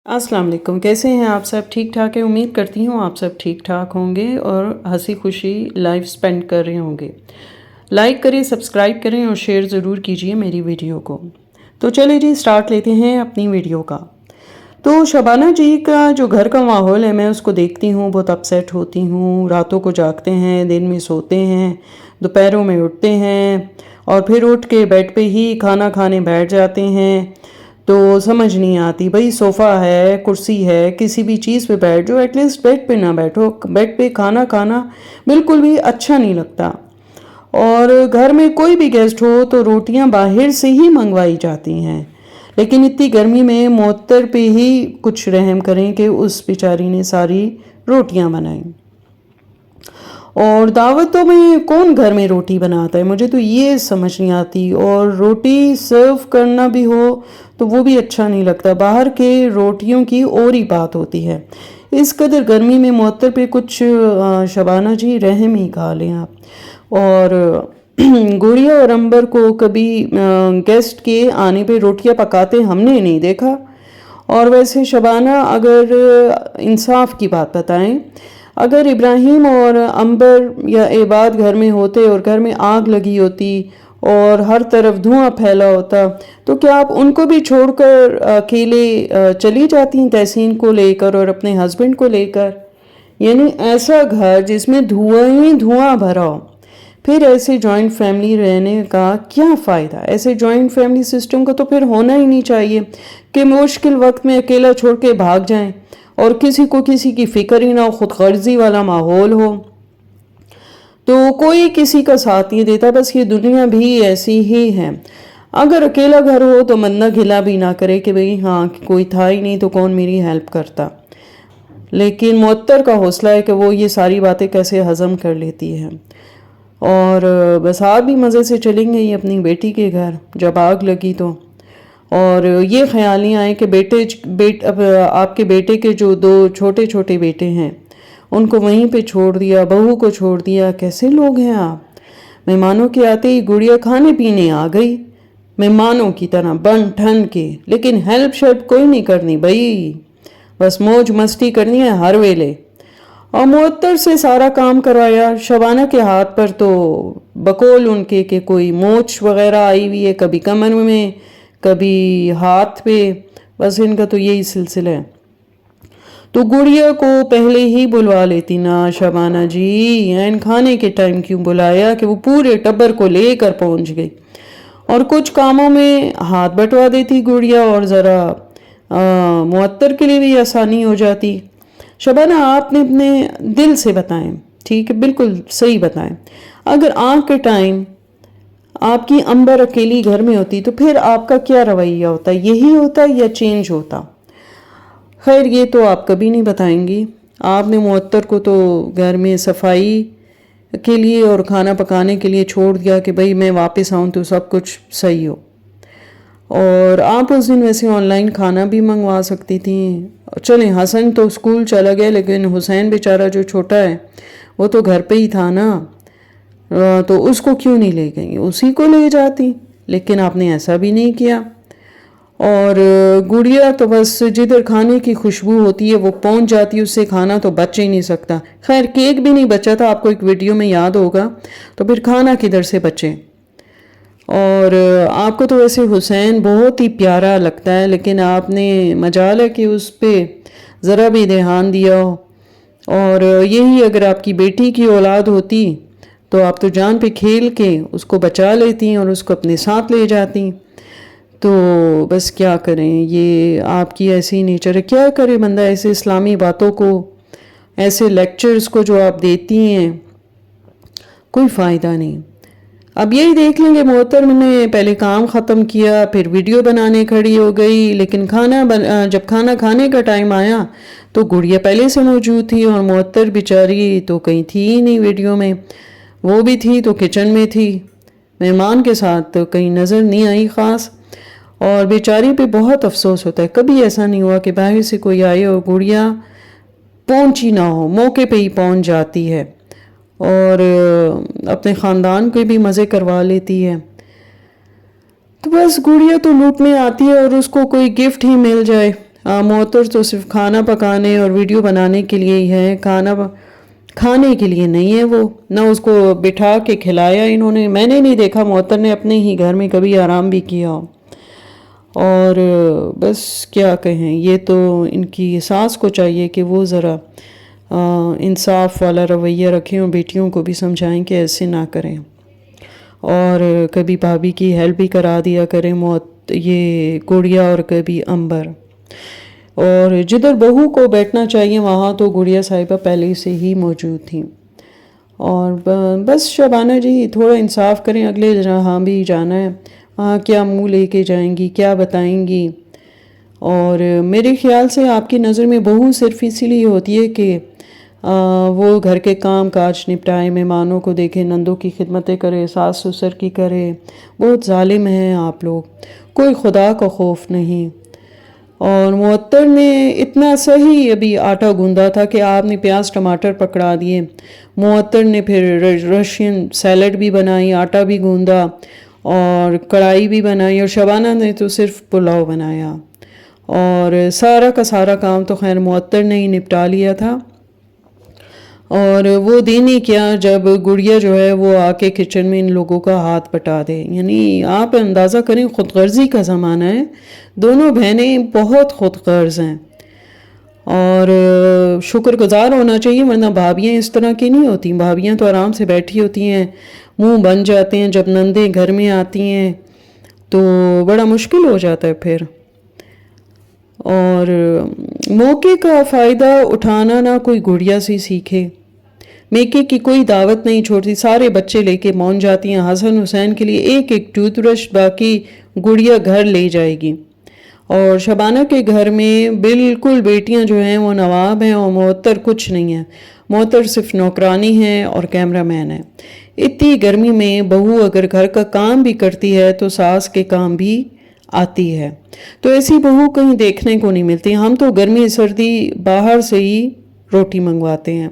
अस्सलाम वालेकुम। कैसे हैं आप सब? ठीक ठाक हैं? उम्मीद करती हूँ आप सब ठीक ठाक होंगे और हंसी खुशी लाइफ स्पेंड कर रहे होंगे। लाइक करें, सब्सक्राइब करें और शेयर ज़रूर कीजिए मेरी वीडियो को। तो चलिए जी, स्टार्ट लेते हैं अपनी वीडियो का। तो शबाना जी का जो घर का माहौल है, मैं उसको देखती हूँ, बहुत अपसेट होती हूँ। रातों को जागते हैं, दिन में सोते हैं, दोपहरों में उठते हैं और फिर उठ के बेड पे ही खाना खाने बैठ जाते हैं। तो समझ नहीं आती भाई, सोफ़ा है, कुर्सी है, किसी भी चीज़ पे बैठ जाओ, एटलीस्ट बेड पे ना बैठो। बेड पे खाना खाना बिल्कुल भी अच्छा नहीं लगता। और घर में कोई भी गेस्ट हो तो रोटियां बाहर से ही मंगवाई जाती हैं, लेकिन इतनी गर्मी में मुअत्तर पे ही कुछ रहम करें कि उस बेचारी ने सारी रोटियां बनाई। और दावतों में कौन घर में रोटी बनाता है, मुझे तो ये समझ नहीं आती। और रोटी सर्व करना भी हो तो वो भी अच्छा नहीं लगता। बाहर के रोटियों की और ही बात होती है। इस कदर गर्मी में मुअत्तर पे कुछ शबाना जी रहम ही खा लें आप। और गुड़िया और अंबर को कभी गेस्ट के आने पे रोटियां पकाते हमने नहीं देखा। और वैसे शबाना, अगर इंसाफ की बात बताएं, अगर इब्राहिम और अंबर या एबाद घर में होते और घर में आग लगी होती और हर तरफ धुआं फैला होता, तो क्या आप उनको भी छोड़कर अकेले चली जाती तहसीन को लेकर और अपने हस्बैंड को लेकर? यानी ऐसा घर जिसमें धुआं ही धुआं भरा हो, फिर ऐसे जॉइंट फैमिली रहने का क्या फ़ायदा? ऐसे जॉइंट फैमिली सिस्टम को तो फिर होना ही नहीं चाहिए कि मुश्किल वक्त में अकेला छोड़ के भाग जाएं और किसी को किसी की फिक्र ही ना हो, खुद गर्जी वाला माहौल हो। तो कोई किसी का साथ नहीं देता, बस ये दुनिया भी ऐसी ही है। अगर अकेला घर हो तो मन्ना घिला भी ना करे कि भाई हाँ, कोई था ही नहीं तो कौन मेरी हेल्प करता। लेकिन मुअत्तर का हौसला है कि वो ये सारी बातें कैसे हज़म कर लेती है। और बस आप भी मज़े से चलेंगे ही अपनी बेटी के घर जब आग लगी तो। और ये ख्याल नहीं आए कि अब आपके बेटे के जो दो छोटे छोटे बेटे हैं उनको वहीं पे छोड़ दिया, बहू को छोड़ दिया। कैसे लोग हैं आप? मेहमानों के आते ही गुड़िया खाने पीने आ गई मेहमानों की तरह बन ठन के, लेकिन हेल्प शेल्प कोई नहीं करनी भाई, बस मौज मस्ती करनी है हर वेले। और मुअत्तर से सारा काम करवाया। शबाना के हाथ पर तो बकौल उनके कि कोई मोच वगैरह आई हुई है, कभी कमर में कभी हाथ पे, बस इनका तो यही सिलसिला है। तो गुड़िया को पहले ही बुलवा लेती ना शबाना जी, एन खाने के टाइम क्यों बुलाया कि वो पूरे टब्बर को लेकर पहुंच गई। और कुछ कामों में हाथ बटवा देती गुड़िया और ज़रा मुअत्तर के लिए भी आसानी हो जाती। शबाना, आपने अपने दिल से बताएं, ठीक है, बिल्कुल सही बताएं। अगर आग के टाइम आपकी अंबर अकेली घर में होती तो फिर आपका क्या रवैया होता? यही होता या चेंज होता? खैर, ये तो आप कभी नहीं बताएंगी। आपने मुअत्तर को तो घर में सफाई के लिए और खाना पकाने के लिए छोड़ दिया कि भाई मैं वापस आऊँ तो सब कुछ सही हो। और आप उस दिन वैसे ऑनलाइन खाना भी मंगवा सकती थी। चलें, हसन तो स्कूल चला गया, लेकिन हुसैन बेचारा जो छोटा है वो तो घर पे ही था ना, तो उसको क्यों नहीं ले गई? उसी को ले जाती, लेकिन आपने ऐसा भी नहीं किया। और गुड़िया तो बस जिधर खाने की खुशबू होती है वो पहुंच जाती, उससे खाना तो बच ही नहीं सकता। खैर, केक भी नहीं बचा था, आपको एक वीडियो में याद होगा, तो फिर खाना किधर से बचे? और आपको तो वैसे हुसैन बहुत ही प्यारा लगता है, लेकिन आपने मजाल है कि उस पर ज़रा भी ध्यान दिया हो। और यही अगर आपकी बेटी की औलाद होती तो आप तो जान पे खेल के उसको बचा लेती और उसको अपने साथ ले जाती। तो बस क्या करें, ये आपकी ऐसी नेचर है। क्या करे बंदा ऐसे इस्लामी बातों को, ऐसे लेक्चर्स को जो आप देती हैं, कोई फ़ायदा नहीं। अब यही देख लेंगे, मोहतरम ने पहले काम ख़त्म किया, फिर वीडियो बनाने खड़ी हो गई, लेकिन जब खाना खाने का टाइम आया तो गुड़िया पहले से मौजूद थी और मोहतर बेचारी तो कहीं थी ही नहीं वीडियो में। वो भी थी तो किचन में थी, मेहमान के साथ तो कहीं नज़र नहीं आई ख़ास। और बेचारी पे बहुत अफसोस होता है। कभी ऐसा नहीं हुआ कि बाहर से कोई आए और गुड़िया पहुंची ना हो, मौके पे ही पहुंच जाती है और अपने ख़ानदान के भी मज़े करवा लेती है। तो बस गुड़िया तो लूटने आती है और उसको कोई गिफ्ट ही मिल जाए, معطر تو صرف کھانا پکانے اور ویڈیو بنانے کے لیے ہی ہے، کھانے کے لیے نہیں ہے وہ، نہ اس کو بٹھا کے کھلایا انہوں نے، میں نے نہیں دیکھا معطر نے اپنے ہی گھر میں کبھی آرام بھی کیا ہو۔ اور بس کیا کہیں، یہ تو ان کی ساس کو چاہیے کہ وہ ذرا انصاف والا رویہ رکھیں اور بیٹیوں کو بھی سمجھائیں کہ ایسے نہ کریں، اور کبھی بھابھی کی ہیلپ بھی کرا دیا کریں یہ گڑیا اور کبھی امبر۔ اور جدھر بہو کو بیٹھنا چاہیے وہاں تو گڑیا صاحبہ پہلے سے ہی موجود تھیں۔ اور بس شبانہ جی تھوڑا انصاف کریں، اگلے جہاں بھی جانا ہے وہاں کیا منہ لے کے جائیں گی، کیا بتائیں گی۔ اور میرے خیال سے آپ کی نظر میں بہو صرف اسی لیے ہوتی ہے کہ وہ گھر کے کام کاج نپٹائے، مہمانوں کو دیکھے، نندوں کی خدمتیں کرے، ساس سسر کی کرے۔ بہت ظالم ہیں آپ لوگ، کوئی خدا کا خوف نہیں۔ اور معطر نے اتنا صحیح ابھی آٹا گوندا تھا کہ آپ نے پیاز ٹماٹر پکڑا دیے، معطر نے پھر رشین سیلڈ بھی بنائی، آٹا بھی گوندا اور کڑھائی بھی بنائی، اور شبانہ نے تو صرف پلاؤ بنایا، اور سارا کا سارا کام تو خیر معطر نے ہی نپٹا لیا تھا۔ اور وہ دن ہی کیا جب گڑیا جو ہے وہ آ کے کچن میں ان لوگوں کا ہاتھ بٹا دے، یعنی آپ اندازہ کریں خود غرضی کا زمانہ ہے، دونوں بہنیں بہت خود غرض ہیں، اور شکر گزار ہونا چاہیے، ورنہ بھابیاں اس طرح کی نہیں ہوتی، بھابیاں تو آرام سے بیٹھی ہوتی ہیں، منہ بن جاتے ہیں، جب نندیں گھر میں آتی ہیں تو بڑا مشکل ہو جاتا ہے پھر۔ اور موقع کا فائدہ اٹھانا نہ کوئی گڑیا سے سیکھے، میکے کی کوئی دعوت نہیں چھوڑتی، سارے بچے لے کے مون جاتی ہیں، حسن حسین کے لیے ایک ایک ٹوتھ برش باقی گڑیا گھر لے جائے گی۔ اور شبانہ کے گھر میں بالکل بیٹیاں جو ہیں وہ نواب ہیں، اور معطر کچھ نہیں ہے، معطر صرف نوکرانی ہے اور کیمرہ مین ہے۔ اتنی گرمی میں بہو اگر گھر کا کام بھی کرتی ہے تو ساس کے کام بھی آتی ہے، تو ایسی بہو کہیں دیکھنے کو نہیں ملتی۔ ہم تو گرمی سردی باہر سے ہی روٹی منگواتے ہیں،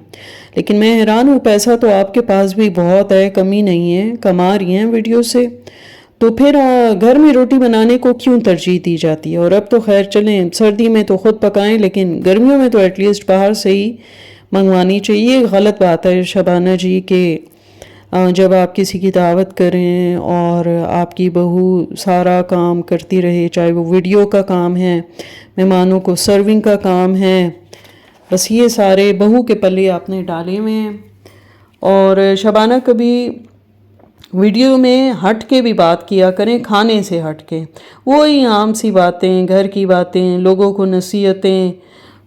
لیکن میں حیران ہوں، پیسہ تو آپ کے پاس بھی بہت ہے، کمی نہیں ہے، کما رہی ہیں ویڈیو سے، تو پھر گھر میں روٹی بنانے کو کیوں ترجیح دی جاتی ہے؟ اور اب تو خیر چلیں سردی میں تو خود پکائیں، لیکن گرمیوں میں تو ایٹ لیسٹ باہر سے ہی منگوانی چاہیے۔ یہ غلط بات ہے شبانہ جی کہ جب آپ کسی کی دعوت کریں اور آپ کی بہو سارا کام کرتی رہے، چاہے وہ ویڈیو کا کام ہے، مہمانوں کو سرونگ کا کام ہے، بس یہ سارے بہو کے پلے آپ نے ڈالے ہوئے ہیں۔ اور شبانہ کبھی ویڈیو میں ہٹ کے بھی بات کیا کریں، کھانے سے ہٹ کے، وہی عام سی باتیں، گھر کی باتیں، لوگوں کو نصیحتیں،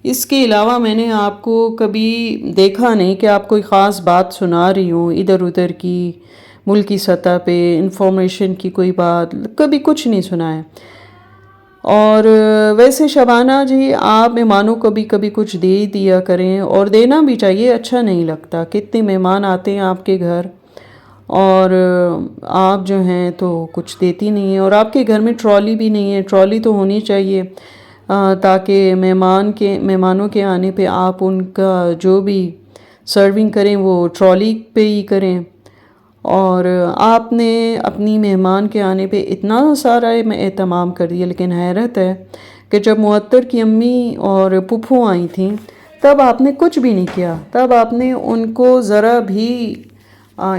اس کے علاوہ میں نے آپ کو کبھی دیکھا نہیں کہ آپ کوئی خاص بات سنا رہی ہوں ادھر ادھر کی، ملکی سطح پہ انفارمیشن کی کوئی بات، کبھی کچھ نہیں سنا ہے۔ اور ویسے شبانہ جی آپ مہمانوں کو بھی کبھی کچھ دے دیا کریں، اور دینا بھی چاہیے، اچھا نہیں لگتا، کتنے مہمان آتے ہیں آپ کے گھر اور آپ جو ہیں تو کچھ دیتی نہیں ہیں، اور آپ کے گھر میں ٹرالی بھی نہیں ہے، ٹرالی تو ہونی چاہیے تاکہ مہمانوں کے آنے پہ آپ ان کا جو بھی سرونگ کریں وہ ٹرالی پہ ہی کریں۔ اور آپ نے اپنی مہمان کے آنے پہ اتنا سارا اہتمام کر دیا، لیکن حیرت ہے کہ جب معطر کی امی اور پھپھو آئی تھیں تب آپ نے کچھ بھی نہیں کیا، تب آپ نے ان کو ذرا بھی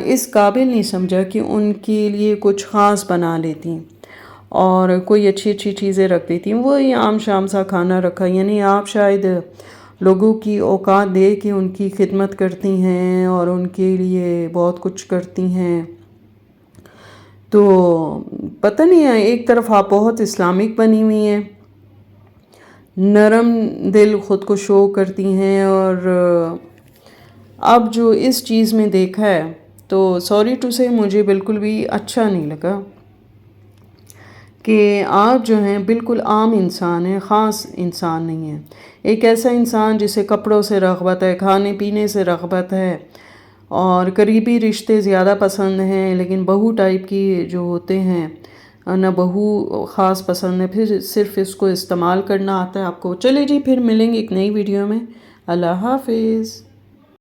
اس قابل نہیں سمجھا کہ ان کے لیے کچھ خاص بنا لیتی اور کوئی اچھی اچھی چیزیں رکھ دیتی، وہی عام شام سا کھانا رکھا، یعنی آپ شاید لوگوں کی اوقات دے کے ان کی خدمت کرتی ہیں اور ان کے لیے بہت کچھ کرتی ہیں۔ تو پتہ نہیں ہے، ایک طرف آپ بہت اسلامک بنی ہوئی ہیں، نرم دل خود کو شو کرتی ہیں، اور اب جو اس چیز میں دیکھا ہے تو سوری ٹو سے مجھے بالکل بھی اچھا نہیں لگا کہ آپ جو ہیں بالکل عام انسان ہیں، خاص انسان نہیں ہیں، ایک ایسا انسان جسے کپڑوں سے رغبت ہے، کھانے پینے سے رغبت ہے اور قریبی رشتے زیادہ پسند ہیں، لیکن بہو ٹائپ کی جو ہوتے ہیں نہ بہو خاص پسند ہے، پھر صرف اس کو استعمال کرنا آتا ہے آپ کو۔ چلے جی پھر ملیں گے ایک نئی ویڈیو میں، اللہ حافظ۔